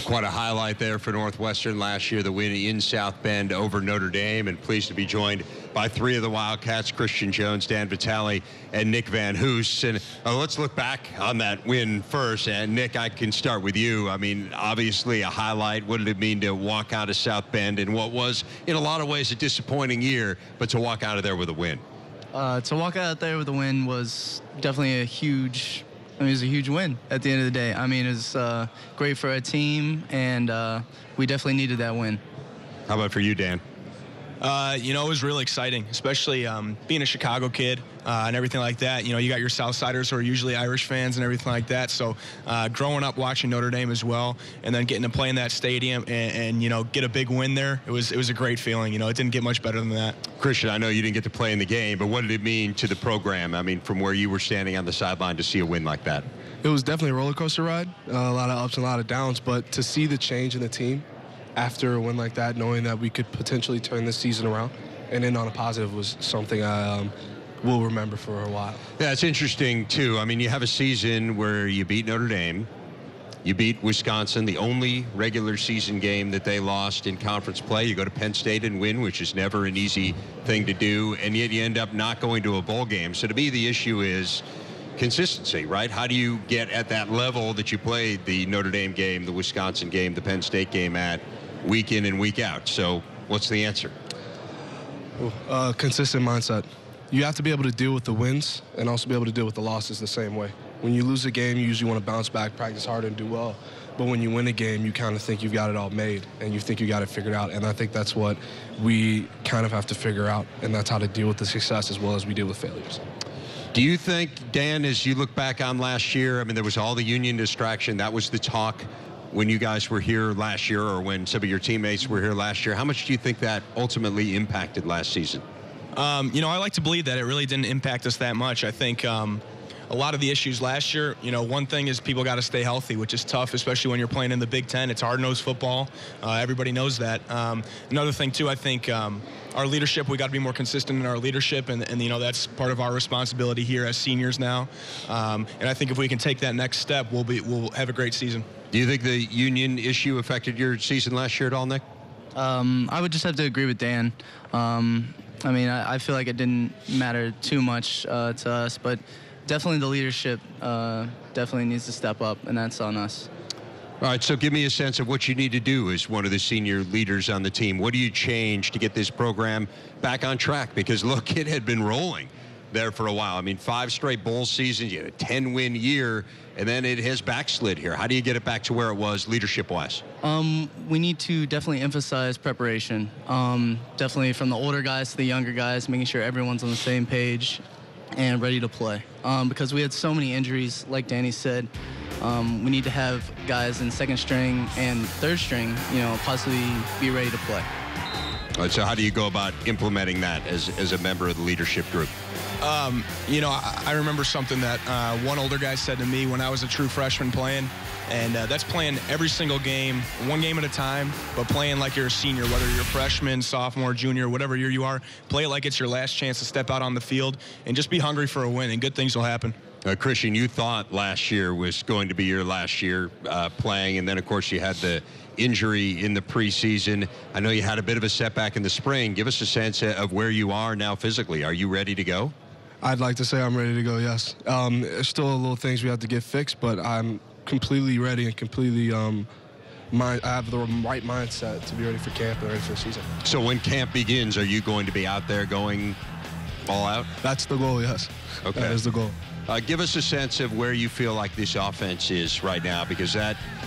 Quite a highlight there for Northwestern last year, the win in South Bend over Notre Dame, and pleased to be joined by three of the Wildcats, Christian Jones, Dan Vitale, and Nick VanHoose. And let's look back on that win first. And Nick, I can start with you. I mean, obviously a highlight. What did it mean to walk out of South Bend in what was, in a lot of ways, a disappointing year, but to walk out of there with a win? To walk out there with a win was definitely a huge win at the end of the day. I mean, it was great for our team, and we definitely needed that win. How about for you, Dan? It was really exciting, especially being a Chicago kid and everything like that. You got your Southsiders who are usually Irish fans and everything like that. So growing up watching Notre Dame as well, and then getting to play in that stadium and get a big win there, it was a great feeling. It didn't get much better than that. Christian, I know you didn't get to play in the game, but what did it mean to the program? I mean, from where you were standing on the sideline to see a win like that? It was definitely a roller coaster ride, a lot of ups and a lot of downs, but to see the change in the team after a win like that, knowing that we could potentially turn this season around and end on a positive, was something I will remember for a while. Yeah, it's interesting, too. I mean, you have a season where you beat Notre Dame, you beat Wisconsin, the only regular season game that they lost in conference play. You go to Penn State and win, which is never an easy thing to do, and yet you end up not going to a bowl game. So to me, the issue is consistency, right? How do you get at that level that you played the Notre Dame game, the Wisconsin game, the Penn State game at week in and week out? So what's the answer? Consistent mindset. You have to be able to deal with the wins and also be able to deal with the losses the same way. When you lose a game, you usually want to bounce back, practice harder, and do well. But when you win a game, you kind of think you've got it all made and you think you got it figured out. And I think that's what we kind of have to figure out, and that's how to deal with the success as well as we deal with failures. Do you think, Dan, as you look back on last year, I mean, there was all the union distraction. That was the talk when you guys were here last year, or when some of your teammates were here last year. How much do you think that ultimately impacted last season? I like to believe that it really didn't impact us that much. I think a lot of the issues last year, one thing is people got to stay healthy, which is tough, especially when you're playing in the Big Ten. It's hard-nosed football. Everybody knows that. Another thing, too, I think our leadership, we got to be more consistent in our leadership, and that's part of our responsibility here as seniors now. And I think if we can take that next step, we'll have a great season. Do you think the union issue affected your season last year at all, Nick? I would just have to agree with Dan. I feel like it didn't matter too much to us, but definitely the leadership definitely needs to step up, and that's on us. All right, so give me a sense of what you need to do as one of the senior leaders on the team. What do you change to get this program back on track? Because, look, it had been rolling there for a while. I mean, 5 straight bowl seasons, you had a 10-win year, and then it has backslid here. How do you get it back to where it was leadership-wise? We need to definitely emphasize preparation. Definitely from the older guys to the younger guys, making sure everyone's on the same page and ready to play. Because we had so many injuries, like Danny said. We need to have guys in second string and third string, possibly be ready to play. All right, so how do you go about implementing that as a member of the leadership group? I remember something that one older guy said to me when I was a true freshman playing, and that's playing every single game, one game at a time, but playing like you're a senior, whether you're a freshman, sophomore, junior, whatever year you are. Play it like it's your last chance to step out on the field, and just be hungry for a win, and good things will happen. Christian, you thought last year was going to be your last year playing, and then, of course, you had the injury in the preseason. I know you had a bit of a setback in the spring. Give us a sense of where you are now physically. Are you ready to go? I'd like to say I'm ready to go, yes. There's still little things we have to get fixed, but I'm completely ready and completely I have the right mindset to be ready for camp and ready for the season. So when camp begins, are you going to be out there going all out? That's the goal, yes. Okay. That is the goal. Give us a sense of where you feel like this offense is right now, because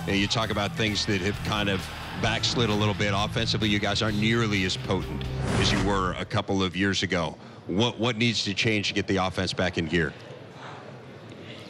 you talk about things that have kind of backslid a little bit offensively. You guys aren't nearly as potent as you were a couple of years ago. What needs to change to get the offense back in gear?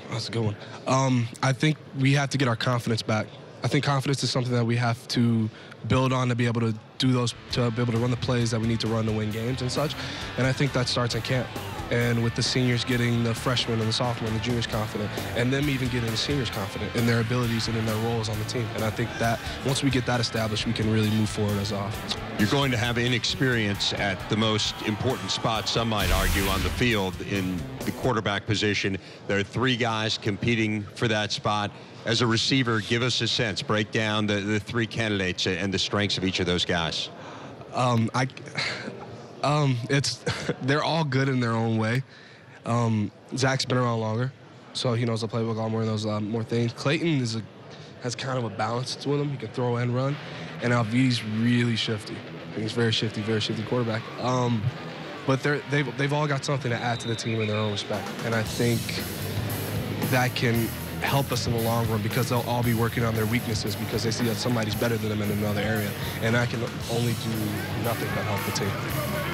That's a good one. I think we have to get our confidence back. I think confidence is something that we have to build on to be able to do those, to be able to run the plays that we need to run to win games and such. And I think that starts in camp. and with the seniors getting the freshmen and the sophomore and the juniors confident, and them even getting the seniors confident in their abilities and in their roles on the team. And I think that once we get that established, we can really move forward as an offense. You're going to have inexperience at the most important spot, some might argue, on the field in the quarterback position. There are 3 guys competing for that spot. As a receiver, give us a sense. Break down the 3 candidates and the strengths of each of those guys. They're all good in their own way. Zach's been around longer, so he knows the playbook a lot more and knows a lot more things. Clayton has kind of a balance to him. He can throw and run. And Alvidi's really shifty. He's very shifty quarterback. But they've all got something to add to the team in their own respect. And I think that can help us in the long run because they'll all be working on their weaknesses because they see that somebody's better than them in another area. And that can only do nothing but help the team.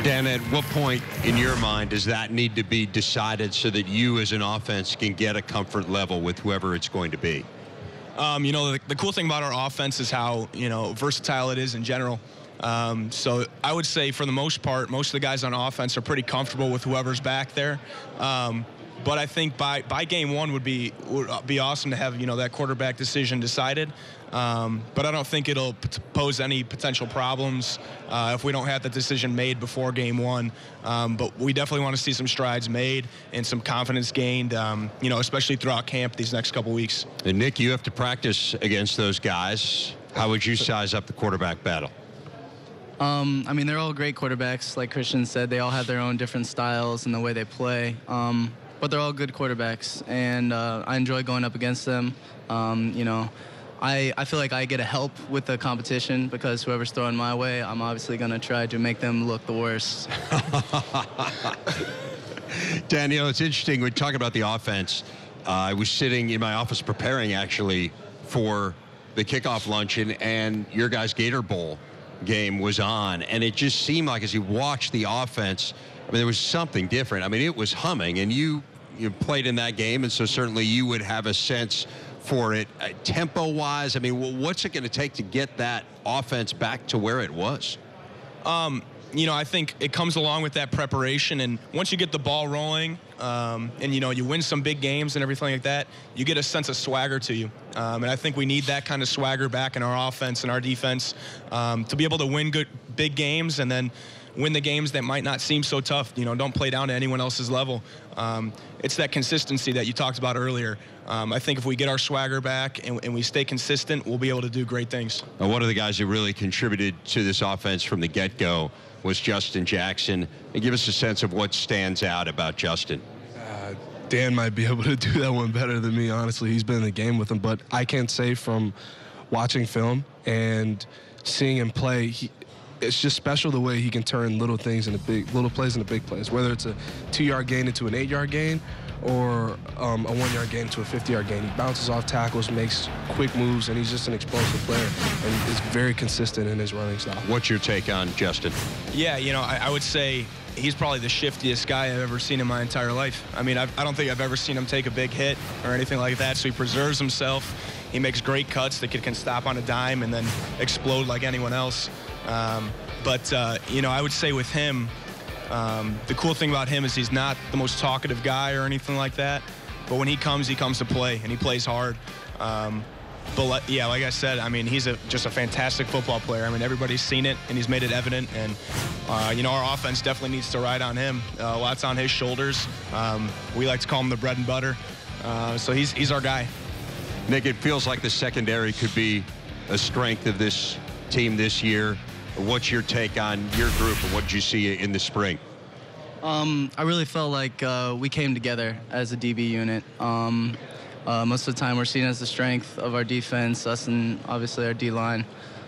Dan, at what point in your mind does that need to be decided so that you as an offense can get a comfort level with whoever it's going to be? The cool thing about our offense is how, versatile it is in general. So I would say for the most part, most of the guys on offense are pretty comfortable with whoever's back there. But I think by game 1 would be awesome to have, that quarterback decision decided. But I don't think it'll pose any potential problems if we don't have the decision made before game 1. But we definitely want to see some strides made and some confidence gained, especially throughout camp these next couple weeks. And Nick, you have to practice against those guys. How would you size up the quarterback battle? They're all great quarterbacks. Like Christian said, they all have their own different styles and the way they play. But they're all good quarterbacks, and I enjoy going up against them. I feel like I get to help with the competition because whoever's throwing my way, I'm obviously going to try to make them look the worst. Daniel, it's interesting. We talk about the offense. I was sitting in my office preparing, actually, for the kickoff luncheon, and your guys' Gator Bowl game was on, and it just seemed like as you watched the offense, there was something different. It was humming, and you played in that game, and so certainly you would have a sense for it. Tempo-wise, what's it going to take to get that offense back to where it was? I think it comes along with that preparation, and once you get the ball rolling, and you win some big games and everything like that, you get a sense of swagger to you. And I think we need that kind of swagger back in our offense and our defense to be able to win good big games and then win the games that might not seem so tough. Don't play down to anyone else's level. It's that consistency that you talked about earlier. I think if we get our swagger back and we stay consistent, we'll be able to do great things. One of the guys who really contributed to this offense from the get-go was Justin Jackson. And give us a sense of what stands out about Justin. Dan might be able to do that one better than me, honestly. He's been in the game with him, but I can't say from watching film and seeing him play, it's just special the way he can turn little plays into big plays, whether it's a 2-yard gain into an 8-yard gain or a 1-yard gain into a 50-yard gain. He bounces off tackles, makes quick moves, and he's just an explosive player and is very consistent in his running style. What's your take on Justin? Yeah, I would say he's probably the shiftiest guy I've ever seen in my entire life. I don't think I've ever seen him take a big hit or anything like that, so he preserves himself. He makes great cuts. The kid can stop on a dime and then explode like anyone else. But I would say with him, the cool thing about him is he's not the most talkative guy or anything like that. But when he comes to play, and he plays hard. But like I said, he's just a fantastic football player. Everybody's seen it, and he's made it evident. And, our offense definitely needs to ride on him. Lots on his shoulders. We like to call him the bread and butter. So he's our guy. Nick, it feels like the secondary could be a strength of this team this year. What's your take on your group, and what did you see in the spring? I really felt like we came together as a DB unit. Most of the time we're seen as the strength of our defense, us and obviously our D-line.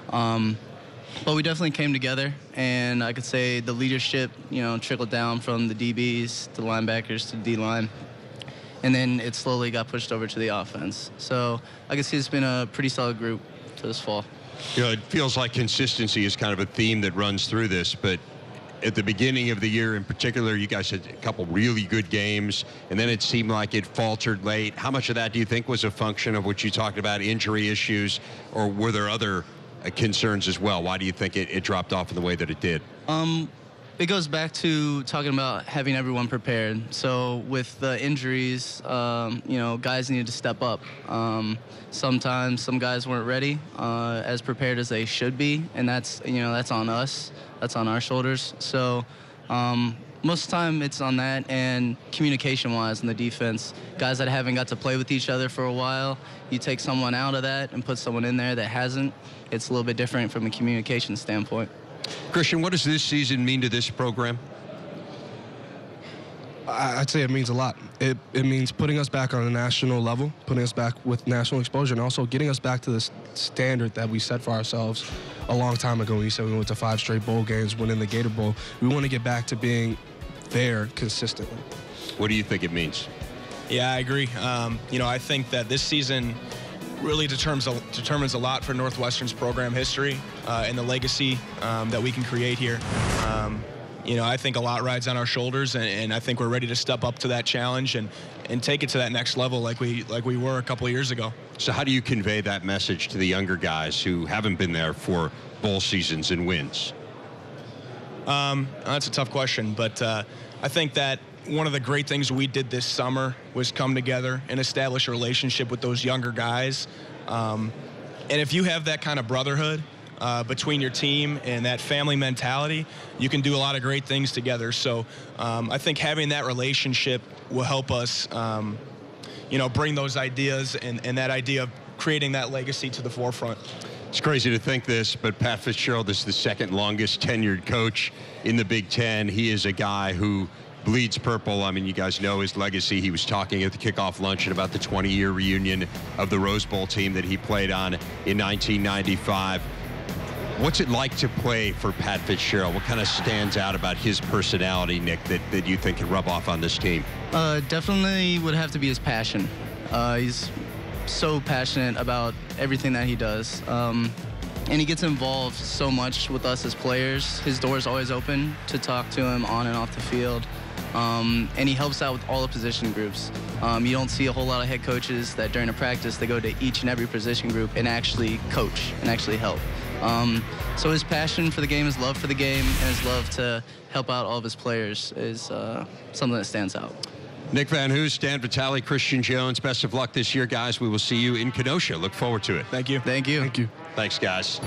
But we definitely came together, and I could say the leadership, trickled down from the DBs to the linebackers to the D-line. And then it slowly got pushed over to the offense. So I can see it's been a pretty solid group for this fall. It feels like consistency is kind of a theme that runs through this, but at the beginning of the year in particular, you guys had a couple really good games, and then it seemed like it faltered late. How much of that do you think was a function of what you talked about, injury issues, or were there other concerns as well? Why do you think it dropped off in the way that it did? It goes back to talking about having everyone prepared. So with the injuries, guys needed to step up. Sometimes some guys weren't ready, as prepared as they should be, and that's on us. That's on our shoulders. So most of the time it's on that, and communication-wise in the defense, guys that haven't got to play with each other for a while, you take someone out of that and put someone in there that hasn't. It's a little bit different from a communication standpoint. Christian, what does this season mean to this program? I'd say it means a lot. It means putting us back on a national level, putting us back with national exposure, and also getting us back to the standard that we set for ourselves a long time ago. When we said we went to 5 straight bowl games, winning the Gator Bowl. We want to get back to being there consistently. What do you think it means? Yeah, I agree. I think that this season really determines a lot for Northwestern's program history and the legacy that we can create here. I think a lot rides on our shoulders, and I think we're ready to step up to that challenge and take it to that next level like we were a couple of years ago. So how do you convey that message to the younger guys who haven't been there for bowl seasons and wins? That's a tough question, but I think that one of the great things we did this summer was come together and establish a relationship with those younger guys. And if you have that kind of brotherhood between your team and that family mentality, you can do a lot of great things together. So I think having that relationship will help us, bring those ideas and that idea of creating that legacy to the forefront. It's crazy to think this, but Pat Fitzgerald is the second longest tenured coach in the Big Ten. He is a guy who bleeds purple. I mean, you guys know his legacy. He was talking at the kickoff luncheon about the 20-year reunion of the Rose Bowl team that he played on in 1995. What's it like to play for Pat Fitzgerald? What kind of stands out about his personality, Nick, that you think can rub off on this team? Definitely would have to be his passion. He's so passionate about everything that he does. And he gets involved so much with us as players. His door is always open to talk to him on and off the field. And he helps out with all the position groups. You don't see a whole lot of head coaches that during a practice they go to each and every position group and actually coach and actually help. So his passion for the game, his love for the game, and his love to help out all of his players is something that stands out. Nick VanHoose, Dan Vitale, Christian Jones, best of luck this year, guys. We will see you in Kenosha. Look forward to it. Thank you. Thank you. Thank you. Thanks, guys.